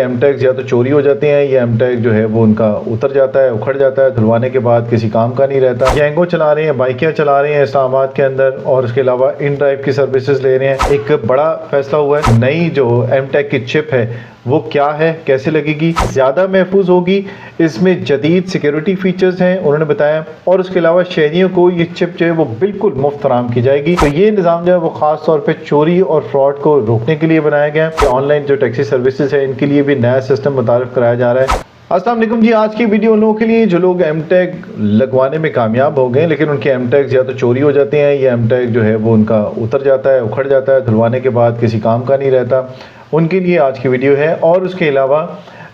M tags या तो चोरी हो जाते हैं या एम टैग जो है वो उनका उतर जाता है, उखड़ जाता है, धुलवाने के बाद किसी काम का नहीं रहता। गैंगो चला रहे हैं, बाइकें चला रहे हैं इस्लामाबाद के अंदर और उसके अलावा इन ड्राइव की सर्विसेज ले रहे हैं। एक बड़ा फैसला हुआ है, नई जो एम टैग की चिप है वो क्या है, कैसे लगेगी, ज़्यादा महफूज होगी, इसमें जदीद सिक्योरिटी फीचर्स हैं उन्होंने बताया, और उसके अलावा शहरियों को ये चिप जो है वो बिल्कुल मुफ्त फराम की जाएगी। तो ये निज़ाम जो है वो ख़ास तौर पे चोरी और फ्रॉड को रोकने के लिए बनाया गया है। ऑनलाइन जो टैक्सी सर्विसेज है इनके लिए भी नया सिस्टम मुतारिफ कराया जा रहा है। अस्सलाम वालेकुम जी, आज की वीडियो उन लोगों के लिए जो लोग एम टैग लगवाने में कामयाब हो गए लेकिन उनके एम टैग्स या तो चोरी हो जाते हैं या एम टैग जो है वो उनका उतर जाता है, उखड़ जाता है, धुलवाने के बाद किसी काम का नहीं रहता, उनके लिए आज की वीडियो है। और उसके अलावा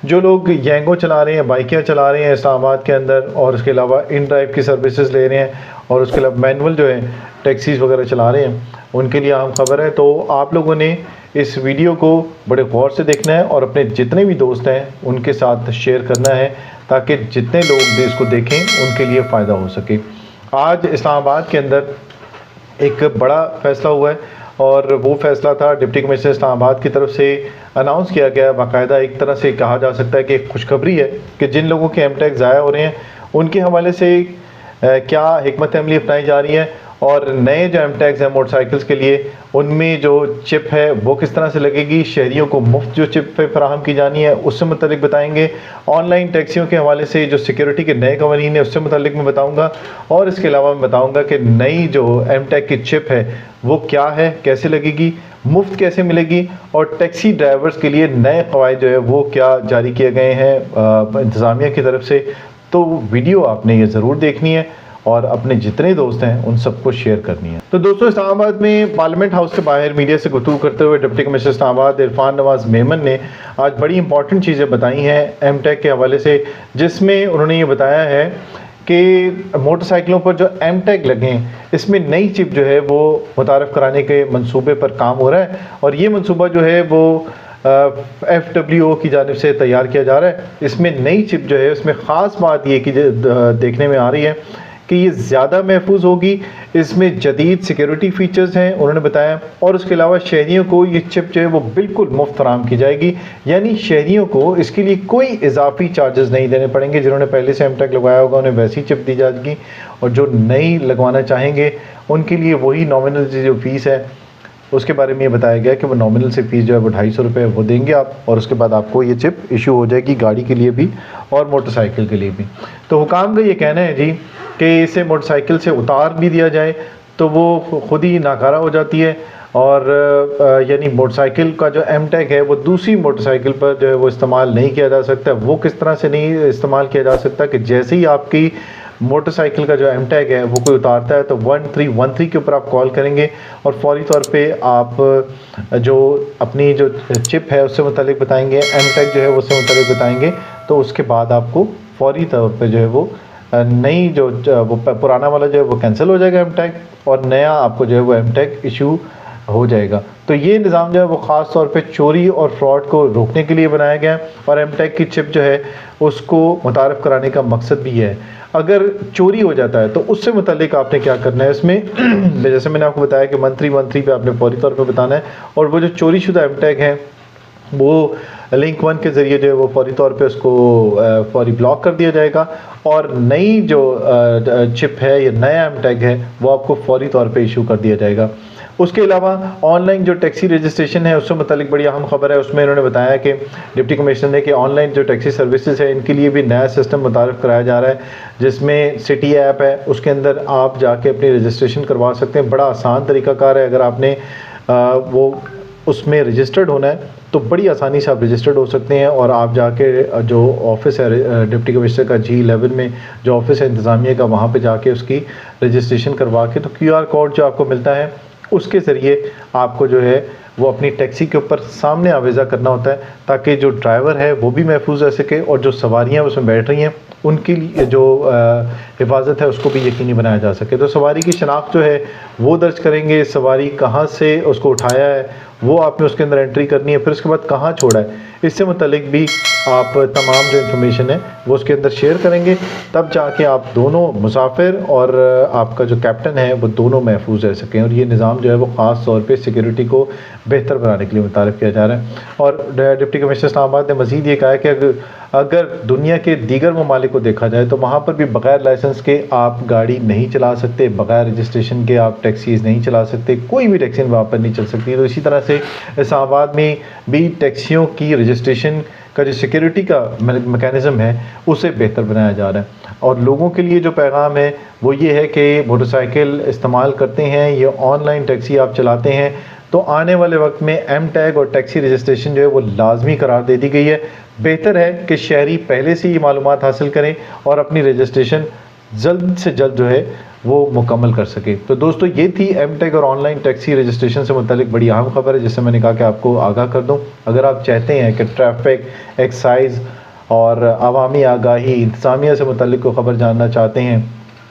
जो लोग गैंगो चला रहे हैं, बाइकें चला रहे हैं इस्लामाबाद के अंदर और उसके अलावा इन ड्राइव की सर्विसेज ले रहे हैं और उसके अलावा मैनुअल जो है टैक्सीज़ वगैरह चला रहे हैं, उनके लिए अहम खबर है। तो आप लोगों ने इस वीडियो को बड़े गौर से देखना है और अपने जितने भी दोस्त हैं उनके साथ शेयर करना है ताकि जितने लोग भी इसको देखें उनके लिए फ़ायदा हो सके। आज इस्लामाबाद के अंदर एक बड़ा फैसला हुआ है और वो फैसला था डिप्टी कमिश्नर इस्लामाबाद की तरफ से अनाउंस किया गया। बाकायदा एक तरह से कहा जा सकता है कि एक खुशखबरी है कि जिन लोगों के एम टैग ज़ाया हो रहे हैं उनके हवाले से क्या हिकमत अमली अपनाई जा रही है और नए जो एम टैग्स हैं मोटरसाइकिल्स के लिए उनमें जो चिप है वो किस तरह से लगेगी, शहरियों को मुफ्त जो चिप फराहम की जानी है उससे मुतल्लिक बताएंगे। ऑनलाइन टैक्सियों के हवाले से जो सिक्योरिटी के नए कवानीन है उससे मुतल्लिक मैं बताऊंगा और इसके अलावा मैं बताऊंगा कि नई जो एम टैग की चिप है वो क्या है, कैसे लगेगी, मुफ्त कैसे मिलेगी और टैक्सी ड्राइवर्स के लिए नए क़वाइद जो है वो क्या जारी किए गए हैं इंतज़ामिया की तरफ से। तो वीडियो आपने ये ज़रूर देखनी है और अपने जितने दोस्त हैं उन सबको शेयर करनी है। तो दोस्तों, इस्लामाबाद में पार्लियामेंट हाउस के बाहर मीडिया से गुफ्तगू करते हुए डिप्टी कमिश्नर इस्लामाबाद इरफान नवाज मेमन ने आज बड़ी इंपॉर्टेंट चीज़ें बताई हैं एम टैग के हवाले से, जिसमें उन्होंने ये बताया है कि मोटरसाइकिलों पर जो एम टैग लगे हैं इसमें नई चिप जो है वो मुतारफ़ कराने के मंसूबे पर काम हो रहा है और ये मंसूबा जो है वो FWO की जानिब से तैयार किया जा रहा है। इसमें नई चिप जो है उसमें ख़ास बात ये कि देखने में आ रही है कि ये ज़्यादा महफूज होगी, इसमें जदीद सिक्योरिटी फीचर्स हैं उन्होंने बताया, और उसके अलावा शहरियों को ये चिप जो है वो बिल्कुल मुफ्त फराम की जाएगी। यानी शहरियों को इसके लिए कोई इजाफी चार्जेस नहीं देने पड़ेंगे। जिन्होंने पहले से एम टैग लगवाया होगा उन्हें वैसी चिप दी जाएगी और जो नई लगवाना चाहेंगे उनके लिए वही नॉमिनल जो फ़ीस है उसके बारे में ये बताया गया कि वो नॉमिनल से फ़ीस जो है वो 250 रुपये वो देंगे आप और उसके बाद आपको ये चिप इशू हो जाएगी गाड़ी के लिए भी और मोटरसाइकिल के लिए भी। तो हुकाम का ये कहना है जी कि इसे मोटरसाइकिल से उतार भी दिया जाए तो वो ख़ुद ही नाकारा हो जाती है और यानी मोटरसाइकिल का जो एम टैग है वो दूसरी मोटरसाइकिल पर जो है वो इस्तेमाल नहीं किया जा सकता। वो किस तरह से नहीं इस्तेमाल किया जा सकता कि जैसे ही आपकी मोटरसाइकिल का जो एम टैग है वो कोई उतारता है तो 1313 के ऊपर आप कॉल करेंगे और फौरी तौर पे आप जो अपनी जो चिप है उससे मुतालिक बताएंगे, एम टैग जो है उससे मुतालिक बताएंगे, तो उसके बाद आपको फौरी तौर पे जो है वो नई जो वो पुराना वाला जो है वो कैंसिल हो जाएगा एम टैग और नया आपको जो है वो एम टैग इशू हो जाएगा। तो ये निज़ाम जो है वो ख़ास तौर पे चोरी और फ्रॉड को रोकने के लिए बनाया गया है और एम टैग की चिप जो है उसको मुतारफ़ कराने का मकसद भी है। अगर चोरी हो जाता है तो उससे मुतालिक आपने क्या करना है इसमें जैसे मैंने आपको बताया कि 1313 पे आपने फौरी तौर पे बताना है और वो जो चोरी शुदा एम टैग हैं वो लिंक 1 के ज़रिए जो है वो फौरी तौर पे उसको फौरी ब्लॉक कर दिया जाएगा और नई जो चिप है या नया एम टैग है वो आपको फौरी तौर पे इशू कर दिया जाएगा। उसके अलावा ऑनलाइन जो टैक्सी रजिस्ट्रेशन है उससे मुतालिक बड़ी अहम खबर है। उसमें उन्होंने बताया कि डिप्टी कमिश्नर ने कि ऑनलाइन जो टैक्सी सर्विसेज है इनके लिए भी नया सिस्टम मुतारफ़ कराया जा रहा है जिसमें सिटी ऐप है उसके अंदर आप जाके अपनी रजिस्ट्रेशन करवा सकते हैं। बड़ा आसान तरीक़ाकार है। अगर आपने वो उसमें रजिस्टर्ड होना है तो बड़ी आसानी से आप रजिस्टर्ड हो सकते हैं और आप जाके जो ऑफिस है डिप्टी कमिश्नर का G11 में जो ऑफिस है इंतज़ामिया का वहाँ पे जाके उसकी रजिस्ट्रेशन करवा के तो QR कोड जो आपको मिलता है उसके ज़रिए आपको जो है वो अपनी टैक्सी के ऊपर सामने आवेज़ा करना होता है ताकि जो ड्राइवर है वो भी महफूज रह सके और जो सवारियाँ उसमें बैठ रही हैं उनके लिए जो हिफाजत है उसको भी यकीनी बनाया जा सके। तो सवारी की शनाख्त जो है वो दर्ज करेंगे, सवारी कहाँ से उसको उठाया है वो आपने उसके अंदर एंट्री करनी है, फिर उसके बाद कहाँ छोड़ा है इससे मुतल्लिक भी आप तमाम जो इन्फॉर्मेशन है वो उसके अंदर शेयर करेंगे। तब जाके आप दोनों मुसाफिर और आपका जो कैप्टन है वो दोनों महफूज रह सकें और ये निज़ाम जो है वो ख़ास तौर पे सिक्योरिटी को बेहतर बनाने के लिए मुतारिफ किया जा रहा है। और डिप्टी कमिश्नर इस्लामाबाद ने मज़ीद ये कहा है कि अगर दुनिया के दीगर ममालिक को देखा जाए तो वहाँ पर भी बग़ैर लाइसेंस के आप गाड़ी नहीं चला सकते, बग़ैर रजिस्ट्रेशन के आप टैक्सीज़ नहीं चला सकते, कोई भी टैक्सी वहाँ पर नहीं चल सकती। तो इसी तरह से इस्लामाबाद में भी टैक्सियों की रजिस्ट्रेशन का जो सिक्योरिटी का मैकेनिज़्म है उसे बेहतर बनाया जा रहा है। और लोगों के लिए जो पैगाम है वो ये है कि मोटरसाइकिल इस्तेमाल करते हैं या ऑनलाइन टैक्सी आप चलाते हैं तो आने वाले वक्त में एम टैग और टैक्सी रजिस्ट्रेशन जो है वो लाजमी करार दे दी गई है। बेहतर है कि शहरी पहले से ही मालूमात हासिल करें और अपनी रजिस्ट्रेशन जल्द से जल्द जो है वो मुकम्मल कर सके। तो दोस्तों ये थी एम टैग और ऑनलाइन टैक्सी रजिस्ट्रेशन से मुतालिक बड़ी अहम खबर है जिससे मैंने कहा कि आपको आगाह कर दूं। अगर आप चाहते हैं कि ट्रैफिक, एक्साइज और अवामी आगाही, इंतज़ामिया से मुतालिक को ख़बर जानना चाहते हैं,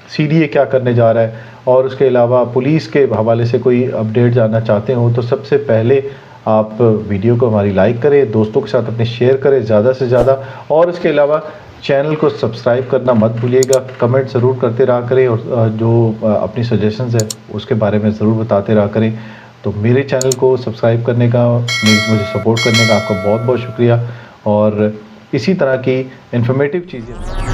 CDA क्या करने जा रहा है और उसके अलावा पुलिस के हवाले से कोई अपडेट जानना चाहते हो तो सबसे पहले आप वीडियो को हमारी लाइक करें, दोस्तों के साथ अपने शेयर करें ज़्यादा से ज़्यादा, और उसके अलावा चैनल को सब्सक्राइब करना मत भूलिएगा। कमेंट ज़रूर करते रहा करें और जो अपनी सजेशंस है उसके बारे में ज़रूर बताते रहा करें। तो मेरे चैनल को सब्सक्राइब करने का, मुझे सपोर्ट करने का आपका बहुत बहुत शुक्रिया। और इसी तरह की इन्फॉर्मेटिव चीज़ें